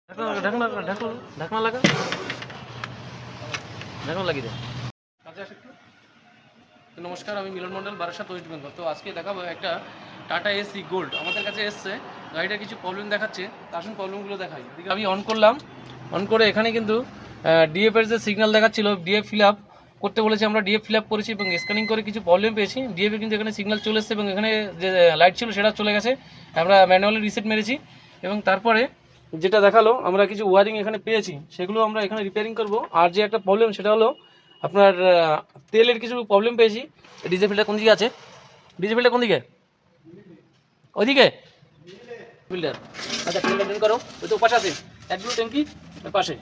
ঢাকনা ঢাকনা ঢাকনা লাগা, ঢাকনা লাগিয়ে দে। কাছে আসে একটু। তো নমস্কার, আমি মিলন মণ্ডল, বারাসাত, ওয়েস্ট বেঙ্গল। তো আজকে দেখাবো একটা টাটা এসি গোল্ড আমাদের কাছে এসছে। গাড়িটার কিছু প্রবলেম দেখাচ্ছে, তা আসুন প্রবলেমগুলো দেখাই। আমি অন করলাম, অন করে এখানে কিন্তু ডিএফ এর যে সিগন্যাল দেখাচ্ছিল, ডিএফ ফিল আপ করতে বলেছে, আমরা ডিএফ ফিল আপ করেছি এবং স্ক্যানিং করে কিছু প্রবলেম পেয়েছি। ডিএফে কিন্তু এখানে সিগন্যাল চলে এসেছে এবং এখানে যে লাইট ছিল সেটা চলে গেছে। আমরা ম্যানুয়ালি রিসেট মেরেছি এবং তারপরে যেটা দেখালো আমরা কিছু ওয়ারিং এখানে পেয়েছি, সেগুলো আমরা এখানে রিপেয়ারিং করব। আর যে একটা প্রবলেম সেটা হলো আপনার তেলের কিছু প্রবলেম পেয়েছি। ডিজেল ফিল্টার কোন দিকে আছে? ডিজেল ফিল্টার কোন দিকে? ওইদিকে ফিল্টার। আচ্ছা, তেলটা ড্রেন করো, ওই তো পাশে আছে একগুলো ট্যাঙ্কি পাশে।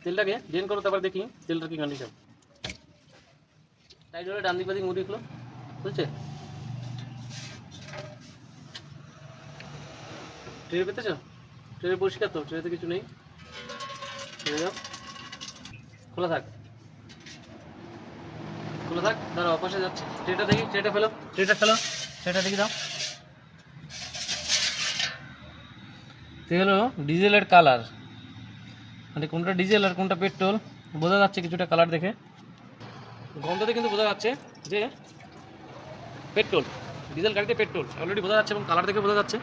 তেলটাকে ড্রেন করো, তারপর দেখি তেলটার কি কন্ডিশন। টাইট হলে ডান দিক বাদিক মুড়িগুলো বুঝছে। ট্রে পেতেছ? ট্রে পরিষ্কার তো? ট্রেতে কিছু নেই, খোলা থাক, খোলা থাক। দাঁড়াও, অপাশে যাচ্ছে। ট্রেটা দেখি, ট্রেটা ফেলো, ট্রেটা ফেলো, ট্রেটা দেখি দাও। তো হলো ডিজেলের কালার, মানে কোনটা ডিজেল আর কোনটা পেট্রোল বোঝা যাচ্ছে কিছুটা কালার দেখে। গন্ধতে কিন্তু বোঝা যাচ্ছে যে পেট্রোল, ডিজেল গাড়িতে পেট্রোল অলরেডি বোঝা যাচ্ছে এবং কালার দেখে বোঝা যাচ্ছে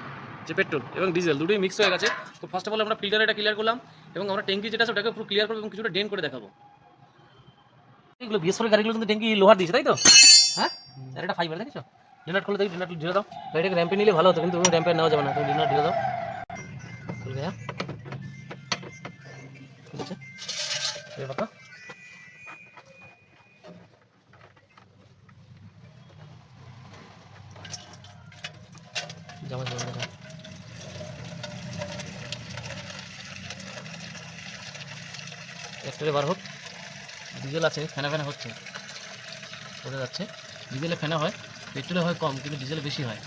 যে পেট্রোল এবং ডিজেল দুটোই মিক্স হয়ে গেছে। তো ফার্স্ট অফ অল আমরা ফিল্টার এটা ক্লিয়ার করলাম এবং আমরা ট্যাঙ্কি যেটা আছে ওটাকে পুরো ক্লিয়ার করবো এবং কিছুটা ড্রেন করে দেখাবো। এগুলো বিএস4 গাড়িগুলো কিন্তু ট্যাঙ্কি লোহার দিয়েছে, তাই তো? হ্যাঁ, আর এটা ফাইবার দেখেছো? ডিনার খুলে দেখি, ডিনার ঢিলে দাও। গাড়িটাকে র্যাম্পে নিলে ভালো হতো, কিন্তু র্যাম্পে নেওয়া যাবে না, তুমি ডিনার ঢিলে দাও। খুলে গেছে, ঠিক আছে। এই কথা জামা জমা দেখা একটা বার হোক। ডিজেল আছে, ফেনা ফেনা হচ্ছে, বোঝা যাচ্ছে। ডিজেলে ফেনা হয়, পেট্রোলে হয় কম, কিন্তু ডিজেলে বেশি হয়।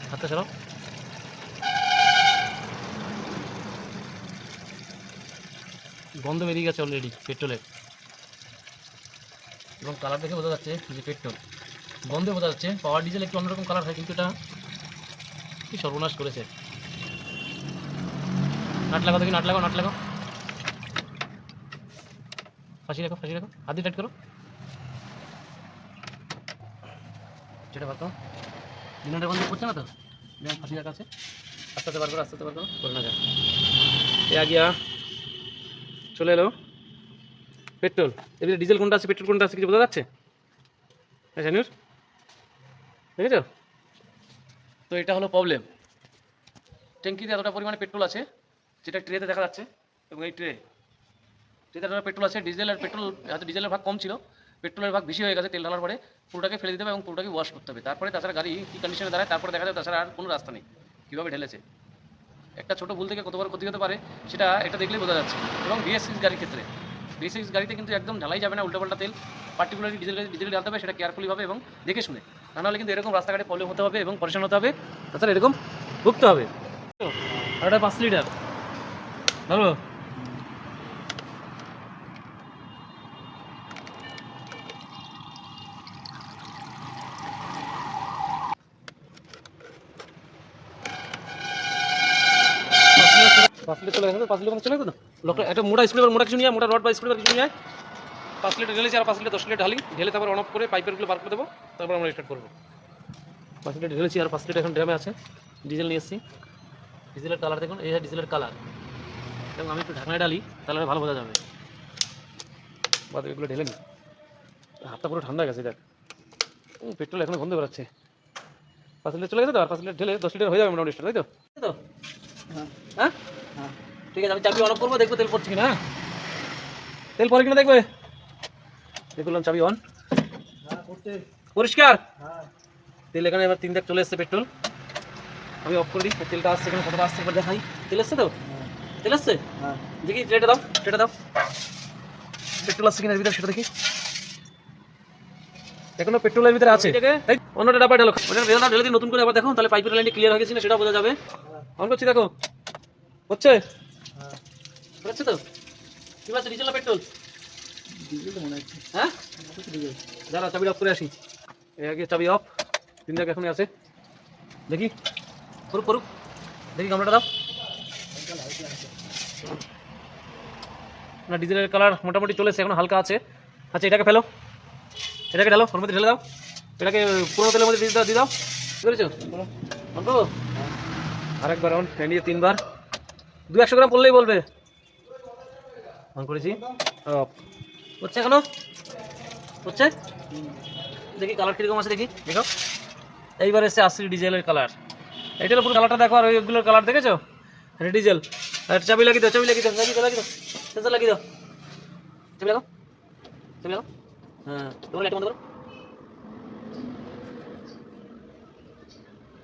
হাতটা সরাও। গন্ধ বেরিয়ে গেছে অলরেডি পেট্রোলের এবং কালার দেখে বোঝা যাচ্ছে যে পেট্রোল। গন্ধে বোঝা যাচ্ছে। পাওয়ার ডিজেল একটু অন্যরকম কালার হয়, কিন্তু এটা কি সর্বনাশ করেছে। নাট লাগাও দেখি, নাট লাগাও, নাট লাগাও। ফাঁসি রাখো, ফাঁসি রাখো, হাত দিয়ে টাইট করো। যেটা বার করো, ডিনারের বন্ধ করছে না তো? ফাঁসি রাখা আছে, আস্তে আস্তে বার করো, আস্তে আস্তে বার করো, করে না যায়। এ আগিয়া চলে এলো পেট্রোল। এদিকে ডিজেল কোনটা আছে, পেট্রোল কোনটা আছে কিছু বোঝা যাচ্ছে? হ্যাঁ জানিস, দেখেছো? তো এটা হলো প্রবলেম। ট্যাঙ্কিতে এতটা পরিমাণে পেট্রোল আছে যেটা ট্রেতে দেখা যাচ্ছে এবং এই ট্রেতে এতটা পেট্রোল আছে। ডিজেল আর পেট্রোল, হয়তো ডিজেলের ভাগ কম ছিল, পেট্রোলের ভাগ বেশি হয়ে গেছে। তেল ঢালার পরে পুরোটাকে ফেলে দিতে হবে এবং পুরোটাকে ওয়াশ করতে হবে। তারপরে তাছাড়া গাড়ি কী কন্ডিশনে দাঁড়ায় তারপরে দেখা যাবে, তাছাড়া আর কোনো রাস্তা নেই কীভাবে ঢেলেছে। একটা ছোটো ভুল থেকে কত বড় ক্ষতি হতে পারে সেটা এটা দেখলেই বোঝা যাচ্ছে। এবং BS6 গাড়ির ক্ষেত্রে, BS6 গাড়িতে কিন্তু একদম ঢালাই যাবে না, উল্টোপাল্টা তেল পার্টিকুলারলি ডিজেল ঢালতে হবে, সেটা কেয়ারফুলিভাবে এবং দেখে শুনে। তা নাহলে কিন্তু এরকম রাস্তাঘাটে প্রবলেম হতে হবে এবং পরেশান হতে হবে, তাছাড়া এরকম ভুগতে হবে। আর এটা 5 লিটার ভালো। পাঁচ লিটার চলে গেছে তো, 5 লিটার চলে গেছে তো। লোকটা একটা মোটা স্পিড, মোটা কিছু নিয়ে, মোটা রড বা স্পিড কিছু নিয়ে 5 লিটার ঢেলেছি। আর 5 লিটার 10 লিটার ঢালি, ঢেলে তারপর অন অফ করে পাইপেরগুলো বার করে দেবো, তারপর আমরা স্টার্ট করবো। 5 লিটার ঢেলেছি আর 5 লিটার এখন ড্রামে আছে। ডিজেল নিয়ে এসেছি, ডিজেলের কালার দেখুন, এই ডিজেলের কালার। এবং আমি একটু ঢাকনায় ডালি, তাহলে ভালো বোঝা যাবে। বাদ এগুলো ঢেলে নি, হাতটা পুরো ঠান্ডা গেছে। দেখ পেট্রোল এখনো গন্ধ বেরোচ্ছে। 5 লিটার চলে গেছে তো, আর 5 লিটার ঢেলে 10 লিটার হয়ে যাবে মোটামুটি স্টার্ট, তাই তো? তাই তো? হ্যাঁ হ্যাঁ, ঠিক আছে। আমি চাবি অন অফ করবো, দেখবো তেল পড়ছে কিনা। হ্যাঁ, তেল পরে কিনা দেখবে। দেখলাম চাবি অন, পরিষ্কার তেল। এখানে এবার 3 দাগ চলে এসছে পেট্রোল। আমি অফ করে দিই, তেলটা আসছে এখানে, কতটা আসছে এবার দেখাই। তেল এসছে তো? তেল আসছে, দেখি ট্রেটা দাও, ট্রেটা দাও। পেট্রোল আসছে কিনা ভিতরে সেটা দেখি। এখনো পেট্রোলের ভিতরে আছে, অন্যটা ডাব্বা ঢালো। ওটা রেজাল্ট ঢেলে দিই নতুন করে, আবার দেখো তাহলে পাইপের লাইনটা ক্লিয়ার হয়ে গেছে না সেটা বোঝা যাবে। অন করছি, দেখো হচ্ছে, হচ্ছে তো। কি বলছে, ডিজেল না পেট্রোল? ডিজেল মনে হচ্ছে। হ্যাঁ, দাঁড়া চাবি অফ করে আসি। আগে চাবি অফ, 3 দাগ এখনই আছে, দেখি। করুক করুক, দেখি গামলাটা দাও না, ডিজেলের কালার মোটামুটি চলেছে, এখন হালকা আছে। আচ্ছা এটাকে ফেলো, এটাকে ঢালো, ওর মধ্যে ঢেলে দাও, এটাকে পুরো তেলের মধ্যে দিয়ে দাও, বুঝেছো? অন্ত আরেকবার অন, দিয়ে 3 বার, 200 গ্রাম পড়লেই বলবে। অন করেছি, হচ্ছে এখনো হচ্ছে, দেখি কালার কীরকম আছে দেখি, দেখো এইবার এসছে আসছে ডিজেলের কালার। এটা হলো পুরো কালারটা দেখো, আর ওইগুলোর কালার দেখেছো? এটা ডিজেল। আর চাবি লাগিয়ে দাও, চাবি লাগিয়ে দাও, লাগিয়ে দাও, লাগিয়ে দাও, সেন্সার লাগিয়ে দাও, চাবি লাগাও, চাবি লাগাও। হ্যাঁ তোমার লাইট বন্ধ করো,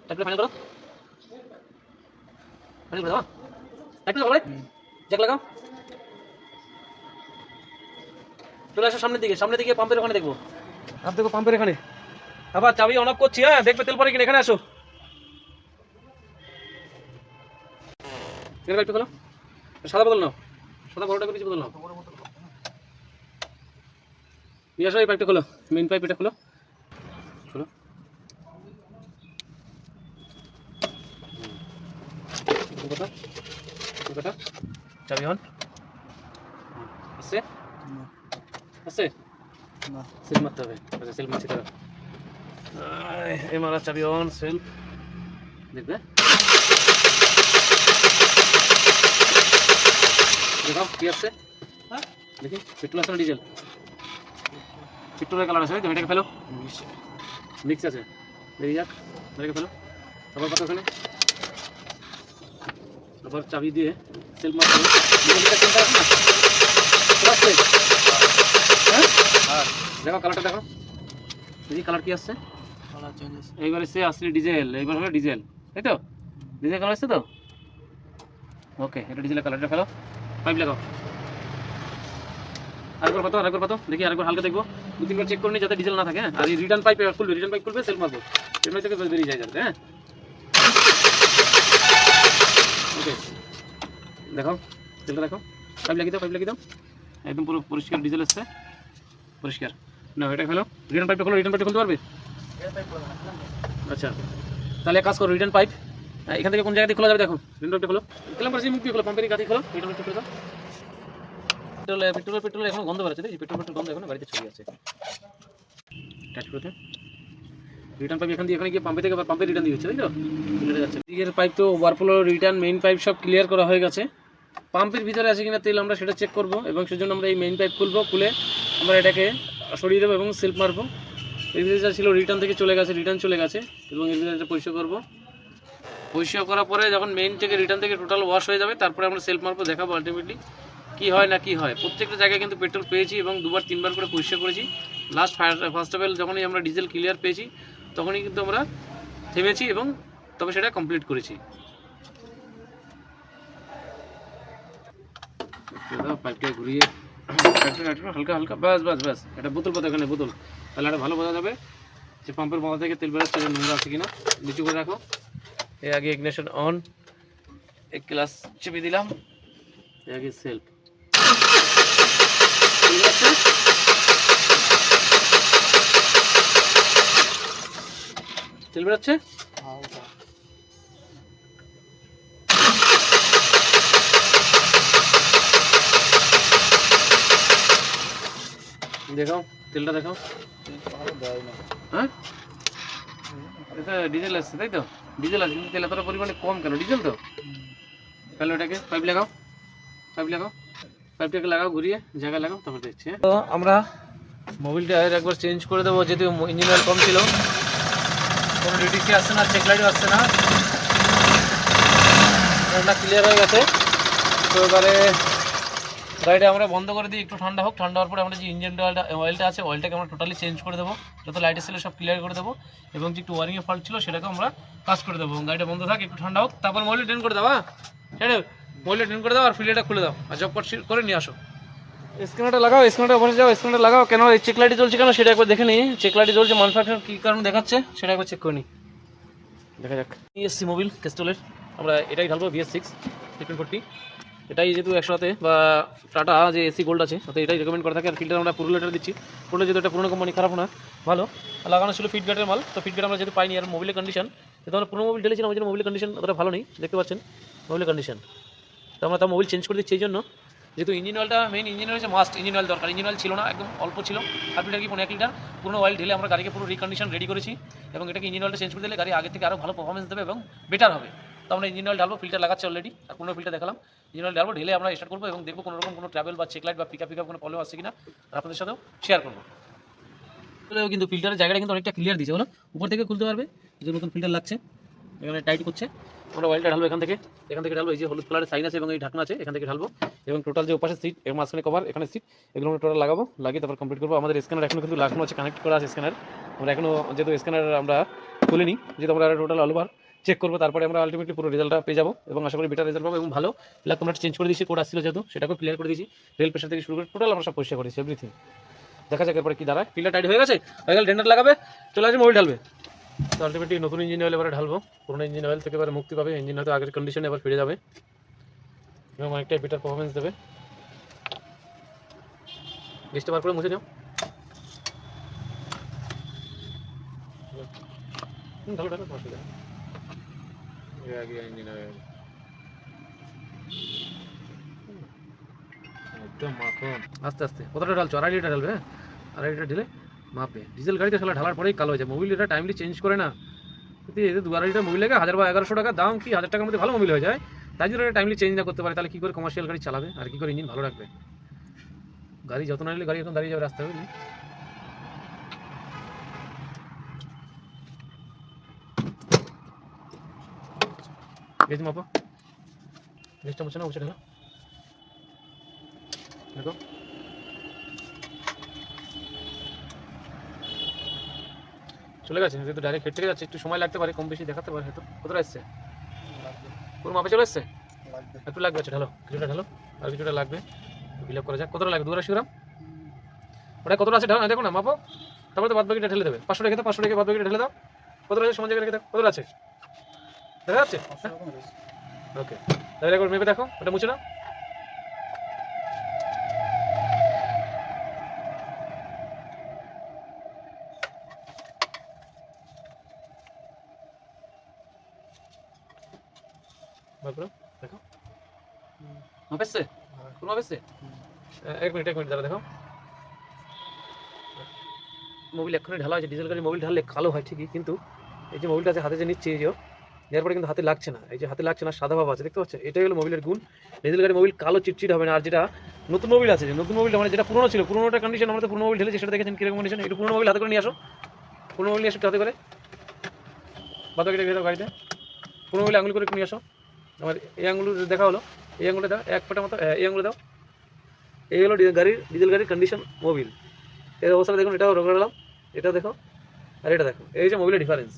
লাইটটা ফাইনাল করো, ফাইনাল করে দাও, লাইট লাগাও, জ্যাক লাগাও। চলে আসো সামনের দিকে, সামনের দিকে পাম্পের ওখানে দেখবো, আর দেখো পাম্পের এখানে। আবার চাবি অন অফ করছি, হ্যাঁ দেখবে তেল পরে কিনা, এখানে আসো, এখানে একটু খোলো, সাদা বোতল নাও, সাদা বড়টা করে কিছু বোতল নাও, নিয়ে আসো। এই পাইপটা খোলো, মেইন পাইপ এটা খোলো, খোলো, চাবি অন আসছে, আসছে সেল মারতে হবে। আচ্ছা সেল মারছি, তারা এই মারা চাবি অন, সেল দেখবে, দেখাও কি আসছে, দেখি পেট্রোল আছে না ডিজেল? পেট্রোলের কালার আছে, তো এটাকে ফেলো, মিক্স আছে, দেখি যাক, এটাকে ফেলো, আবার কত ওখানে, আবার চাবি দিয়ে সেল মারতে হবে। হ্যাঁ দেখো কালারটা দেখো, দেখি কালার কি আসছে, এইবার এসে আসলে ডিজেল, এইবার হলো ডিজেল, তাই তো? ডিজেল কালার আসছে তো, ওকে এটা ডিজেলের কালারটা ফেলো, পাইপ লাগাও, আরেকবার পাতো, আরেকবার পাতো, দেখি আরেকবার হালকা দেখবো, 2-3 বার চেক করে নি যাতে ডিজেল না থাকে। হ্যাঁ আর এই রিটার্ন পাইপ খুলবে, রিটার্ন পাইপ খুলবে, সেল মারবো, এমনি থেকে বেরিয়ে যায় যাবে। হ্যাঁ ওকে দেখো তেলটা দেখো, পাইপ লাগিয়ে দাও, পাইপ লাগিয়ে দাও, একদম পুরো পরিষ্কার ডিজেল এসছে, পরিষ্কার। না এটা ফেলো, রিটার্ন পাইপটা খোলো, রিটার্ন পাইপটা খুলতে পারবে? আচ্ছা তাহলে কাজ করো, রিটার্ন পাইপ এখান থেকে কোন জায়গা দিয়ে খোলা যাবে দেখো, রিটার্ন পাইপটা খোলো, তেলাম পাশে মুখ দিয়ে খোলো, পাম্পের গাড়ি খোলো, রিটার্ন পাইপটা খুলে দাও। পেট্রোল এখন গন্ধ বেরোচ্ছে, দেখি পেট্রোল গন্ধ এখন গাড়িতে ছড়িয়ে আছে, টাচ করতে রিটার্ন পাইপ এখান দিয়ে এখানে গিয়ে পাম্পে থেকে আবার পাম্পে রিটার্ন দিয়ে হচ্ছে, তাই তো? যাচ্ছে দিকের পাইপ তো ওভারফ্লো, রিটার্ন, মেইন পাইপ সব ক্লিয়ার করা হয়ে গেছে। পাম্পের ভিতরে আছে কিনা তেল আমরা সেটা চেক করব, এবং সেজন্য আমরা এই মেইন পাইপ খুলবো, খুলে আমরা এটাকে সরিয়ে দেবো এবং সেলফ মারবো। এর ভিতরে যা ছিল রিটার্ন থেকে চলে গেছে, রিটার্ন চলে গেছে, এবং এর ভিতরে এটা পরিষ্কার করবো। পরিষ্কার করার পরে যখন মেইন থেকে রিটার্ন থেকে টোটাল ওয়াশ হয়ে যাবে, তারপরে আমরা সেলফ মারবো, দেখাবো আলটিমেটলি কী হয় না কী হয়। প্রত্যেকটা জায়গায় কিন্তু পেট্রোল পেয়েছি এবং 2-3 বার করে পরিষ্কার করেছি। লাস্ট ফার্স্ট অফ অল যখনই আমরা ডিজেল ক্লিয়ার পেয়েছি, তখনই কিন্তু আমরা থেমেছি এবং তবে সেটা কমপ্লিট করেছি। পাইপটা ঘুরিয়ে হালকা হালকা, ব্যাস ব্যাস ব্যাস, এটা বোতল পাতা, এখানে বোতল, তাহলে এটা ভালো বোঝা যাবে যে পাম্পের মাথা থেকে তেল বেরোচ্ছে, নোংরা আছে কিনা। নিচু করে রাখো, এর আগে ইগনিশন অন, এক গ্লাস চেপে দিলাম, এর আগে সেলফ তেল বেরোচ্ছে, দেখাও তেলটা দেখাও। হ্যাঁ এটা ডিজেল আসছে, তাই তো? ডিজেল আছে কিন্তু তেল এতটা পরিমাণে কম কেন? ডিজেল তো। তাহলে ওটাকে পাইপ লাগাও, পাইপ লাগাও, পাইপটাকে লাগাও, ঘুরিয়ে জায়গায় লাগাও, তারপর দেখছি। তো আমরা মোবিলটা একবার চেঞ্জ করে দেবো, যেহেতু ইঞ্জিন অয়েল কম ছিল, কোনো ডিটিসি আসছে না, চেক লাইটও আসছে না, ওটা ক্লিয়ার হয়ে গেছে। তো এবারে গাড়িটা আমরা বন্ধ করে দিই, একটু ঠান্ডা হোক, ঠান্ডা হওয়ার পরে আমরা যে ইঞ্জিন অয়েলটা আছে, অয়েলটাকে আমরা টোটালি চেঞ্জ করে দেবো, যত লাইট ছিল সব ক্লিয়ার করে দেবো, এবং যে একটু ওয়ারিংয়ে ফল্ট ছিল সেটাকে আমরা কাজ করে দেবো। গাড়িটা বন্ধ থাক, একটু ঠান্ডা হোক, তারপর মোবিলটা ট্রেন করে দাও। হ্যাঁ মোবিলটা ট্রেন করে দাও, আর ফিল্টারটা খুলে দাও, আর জব করে নিয়ে আসো। স্ক্যানারটা লাগাও, স্ক্যানারটা বসে যাও, স্ক্যানারটা লাগাও। কেন এই চেক লাইটে জ্বলছে কেন সেটা একবার দেখে নিই। চেক লাইটে জ্বলছে, ম্যানুফ্যাকচার কী কারণে দেখাচ্ছে সেটা একবার চেক করে নিই, দেখা যাক। নিয়ে এসছি মোবিল ক্যাস্ট্রলের, আমরা এটাই ঢালবো, VS6 340। এটাই যেহেতু 100 বা টাটা যে এসি গোল্ড আছে তো এটাই রেকমেন্ড করা থাকে। আর ফিল্টার আমরা পুরো লিটার দিচ্ছি, পুরো যেহেতু এটা পুরোনো কোম্পানি, খারাপ না, ভালো লাগানো ছিল ফিটগেটের মাল। তো ফিটগেট আমরা যেহেতু পাইনি, আর মোবিলের কন্ডিশন যেহেতু আমরা পুরো মোবিল ঢেলেছিলাম, ওই জন্য মোবিলের কন্ডিশন অতটা ভালো নেই, দেখতে পাচ্ছেন মোবিলের কন্ডিশন। তো আমরা তার মোবিল চেঞ্জ করে দিচ্ছি এই জন্য, যেহেতু ইঞ্জিন অয়েলটা মেইন, ইঞ্জিন অয়েল হচ্ছে মাস্ট, ইঞ্জিন অয়েল দরকার। ইঞ্জিন অয়েল ছিল না, একদম অল্প ছিল, 1/2 লিটার কি 1 লিটার পুরো অয়েল ঢেলে আমরা গাড়িকে পুরো রিকন্ডিশন রেডি করেছি। এবং এটাকে ইঞ্জিন অয়েলটা চেঞ্জ করে দিলে গাড়ি আগে থেকে আরও ভালো পারফরমেন্স দেবে এবং বেটার হবে। তো আমরা ইঞ্জিন অয়েল ঢালবো, ফিল্টার লাগাচ্ছি অলরেডি, আর কোনো ফিল্টার দেখালাম, ইঞ্জিন অয়েল ঢালবো, ঢেলে আমরা স্টার্ট করবো এবং দেখবো কোনো রকম কোনো ট্রাভেল বা চেক লাইট বা পিকআপ কোনো প্রবলেম আসছে কিনা, আর আপনাদের সাথেও শেয়ার করবো। কিন্তু ফিল্টারের জায়গাটা কিন্তু অনেকটা ক্লিয়ার দিয়েছে, বলো উপর থেকে খুলতে পারবে, যে নতুন ফিল্টার লাগছে এখানে টাইট করছে। আমরা অয়েলটা ঢালবো এখান থেকে ঢালবো, এই যে হলুদ কালারের সাইন আছে এবং এই ঢাকনা আছে, এখান থেকে ঢালবো। এবং টোটাল যে ওপাশে সিট এবং মাঝখানে কভার, এখানে সিট, এগুলো আমরা টোটাল লাগাবো, লাগিয়ে তারপর কমপ্লিট করবো। আমাদের স্ক্যানার এখনো কিন্তু লাগানো আছে, কানেক্ট করা আছে স্ক্যানার। আমরা এখনো যেহেতু স্ক্যানার আমরা খুলিনি, যেহেতু আমরা টোটাল অলওভার চেক করবো, তারপরে আমরা আলটিমেটলি পুরো রেজাল্টটা পেয়ে যাবো এবং আশা করি বেটার রেজাল্ট পাবো। এবং ভালো প্লাগ আমরা চেঞ্জ করে দিয়েছি, কোড আসছিল যেহেতু সেটাকে ক্লিয়ার করে দিয়েছি, রেল প্রেশার থেকে শুরু করে টোটাল আমরা সব পরিষ্কার করেছি, এভরিথিং। দেখা যাক এরপরে কি দাঁড়ায়। ফিল্টার টাইট হয়ে গেছে, ডেন্ডার লাগাবে, চলে আসবে মোবিল ঢালবে। তো আলটিমেটলি নতুন ইঞ্জিন অয়েল এবারে ঢালবো, পুরোনো ইঞ্জিন অয়েল থেকে এবারে মুক্তি পাবে, ইঞ্জিন হয়তো আগের কন্ডিশনে এবার ফিরে যাবে এবং অনেকটাই বেটার পারফরমেন্স দেবে। গেস্টে বার করে মুছে নিও, ঢালো ঢালো, অসুবিধা ইঞ্জিন অয়েল একদম মাখন। আস্তে আস্তে কতটা ঢালছো? 2.5 লিটার ঢালবে, হ্যাঁ 2.5 লিটার ঢেলে মাপে। ডিজেল গাড়িতে সালা ঢালার পরেই কালো হয়ে যায়, মোবিল এটা টাইমলি চেঞ্জ করে না। যদি 2.5 লিটার মোবিল লাগে 1000 বা 1100 টাকা দাম, কি 1000 টাকার মধ্যে ভালো মোবিল হয়ে যায়, তাই যদি টাইমলি চেঞ্জ না করতে পারে তাহলে কী করে কমার্শিয়াল গাড়ি চালাবে আর কী করে ইঞ্জিন ভালো রাখবে? গাড়ি যত না নিলে গাড়ি এখন দাঁড়িয়ে যাবে রাস্তায়, বুঝলি? গেজ মাপো, গেজটা মুছে না, মুছে ঢালো, দেখো চলে গেছে। যেহেতু ডাইরেক্ট হেড থেকে যাচ্ছে একটু সময় লাগতে পারে, কম বেশি দেখাতে পারে হয়তো। কতটা এসছে? পুরো মাপে চলে এসছে? একটু লাগবে, আচ্ছা ঢালো, কিছুটা ঢালো, আর কিছুটা লাগবে, ফিল আপ করা যাক। কতটা লাগবে? 280 গ্রাম। ওটা কতটা আছে ঢালো, দেখো না মাপো, তারপরে তো বাদ বাকিটা ঢেলে দেবে। 500 রেখে দাও, 500 রেখে বাদ বাকিটা ঢেলে দাও। কতটা আছে সমান জায়গায় রেখে দাও, কতটা আছে দেখা যাচ্ছে? ওকে, তাহলে একবার মেপে দেখো, ওটা মুছে নাও। দেখো মাপ এসছে, পুরো মাপ এসছে। এক মিনিট দাঁড়া, দেখো মোবিল এক্ষুনি ঢালা হয়েছে। ডিজেল গাড়ি মোবিল ঢাললে কালো হয় ঠিকই, কিন্তু এই যে মোবিলটা আছে হাতে যে নিচ্ছে, এই যে নেওয়ার পরে কিন্তু হাতে লাগছে না, এই যে হাতে লাগছে না, সাদা ভাব আছে, দেখতে পাচ্ছেন? এটাই হলো মোবিলের গুণ। ডিজেল গাড়ি মোবিল কালো চিটচিট হবে না। আর যেটা নতুন মোবিল আছে, যে নতুন মোবিলটা মানে যেটা পুরোনো ছিল, পুরোনোটা কন্ডিশন, আমরা তো পুরোনো মোবিল ঢেলেছি, সেটা দেখেছেন কিরকম কন্ডিশন। একটু পুরোনো মোবিল হাতে করে নিয়ে আসো, পুরোনো মোবিল নিয়ে আসো হাতে করে, বাদবাকিটা ভেতর গাড়িতে পুরোনো মোবিল আঙুল করে একটু নিয়ে আসো। আমার এই আঙুল দেখা হলো, এই আঙুলটা দাও, এক ফোঁটা মতো, এই আঙুলে দাও। এই হলো গাড়ির, ডিজেল গাড়ির কন্ডিশন মোবিল। এর অবস্থাটা দেখুন, এটাও রোগালাম, এটা দেখো, আর এটা দেখো, এই যে মোবিলের ডিফারেন্স।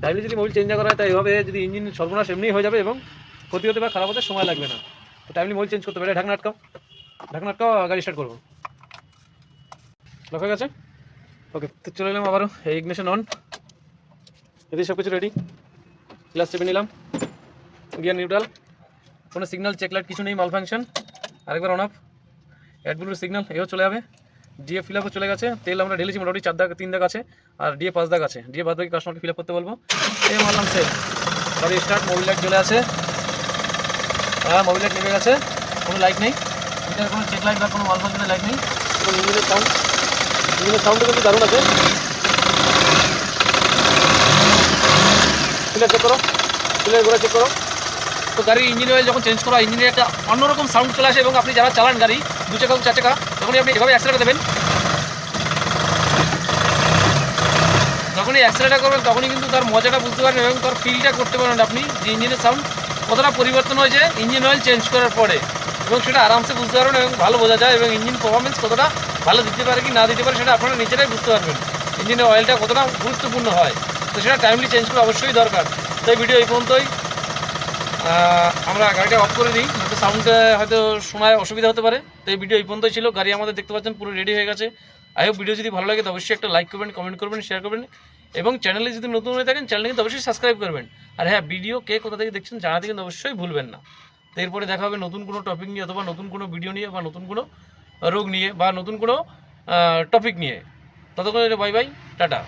টাইমলি যদি মোবিল চেঞ্জ করা হয়, তাই এভাবে যদি ইঞ্জিন সর্বনাশ এমনি হয়ে যাবে এবং ক্ষতি হতে বা খারাপ হতে সময় লাগবে না। তো টাইমলি মোবিল চেঞ্জ করতে পারে। ঢাকনা আটকাও, ঢাকনা আটকাও, গাড়ি স্টার্ট করবো। লক হয়ে গেছে, ওকে। তো চলে এলাম আবারও, এই ইগনিশন অন, এদিকে সব কিছু রেডি। ক্লাস চেপে নিলাম, গিয়ার নিউট্রাল, কোনো সিগন্যাল চেক লাইট কিছু নেই, মাল ফাংশন। আরেকবার অন অফ, অ্যাডব্লুর সিগন্যাল এও চলে যাবে। ডিএ ফিল আপও চলে গেছে। তেল আমরা ঢেলেছি মোটামুটি 4 দাগ 3 দাগ আছে, আর ডিএ 5 দাগ আছে। ডিএ বাদ বাকি কাস্টমারকে ফিল আপ করতে বলবো। এই মারলাম সেল, গাড়ি স্টার্ট, মোবিল লাইট চলে আসে, হ্যাঁ মোবিল লাইট নেমে গেছে, কোনো লাইট নেই, এটার কোনো চেক লাইট বা কোনো মাল ফাংশনের লাইট নেই। এবং ইঞ্জিনের সাউন্ডও কিন্তু দারুণ আছে। ফিলার চেক করো, ফিলার গোড়া চেক করো। তো গাড়ির ইঞ্জিন অয়েল যখন চেঞ্জ করা হয়, ইঞ্জিনের একটা অন্যরকম সাউন্ড চলে আসে। এবং আপনি যারা চালান গাড়ি 2 চাকা 4 চাকা, তখনই আপনি এভাবে অ্যাক্সেলেটার দেবেন, যখনই অ্যাক্সেলেটার করবেন তখনই কিন্তু তার মজাটা বুঝতে পারবেন এবং তার ফিলটা করতে পারেন আপনি, যে ইঞ্জিনের সাউন্ড কতটা পরিবর্তন হয়েছে ইঞ্জিন অয়েল চেঞ্জ করার পরে। এবং সেটা আরামসে বুঝতে পারবেন এবং ভালো বোঝা যায়। এবং ইঞ্জিন পারফরমেন্স কতটা ভালো দিতে পারে কি না দিতে পারে, সেটা আপনারা নিজেরাই বুঝতে পারবেন। ইঞ্জিনের অয়েলটা কতটা গুরুত্বপূর্ণ হয়, তো সেটা টাইমলি চেঞ্জ করা অবশ্যই দরকার। তো এই ভিডিও এই পর্যন্তই। আমরা গাড়িটা অফ করে দিই, হয়তো সাউন্ডে হয়তো শোনায় অসুবিধা হতে পারে। তো এই ভিডিও এই পর্যন্তই ছিল। গাড়ি আমাদের দেখতে পাচ্ছেন পুরো রেডি হয়ে গেছে। আই হোপ ভিডিও যদি ভালো লাগে তো অবশ্যই একটা লাইক করবেন, কমেন্ট করবেন, শেয়ার করবেন এবং চ্যানেলে যদি নতুন হয়ে থাকেন চ্যানেলে কিন্তু অবশ্যই সাবস্ক্রাইব করবেন। আর হ্যাঁ, ভিডিও কে কোথা থেকে দেখছেন জানাতে কিন্তু অবশ্যই ভুলবেন না। তো এরপরে দেখা হবে নতুন কোনো টপিক নিয়ে অথবা নতুন কোনো ভিডিও নিয়ে বা নতুন কোনো রোগ নিয়ে বা নতুন কোনো টপিক নিয়ে। ততক্ষণ বাই বাই, টাটা।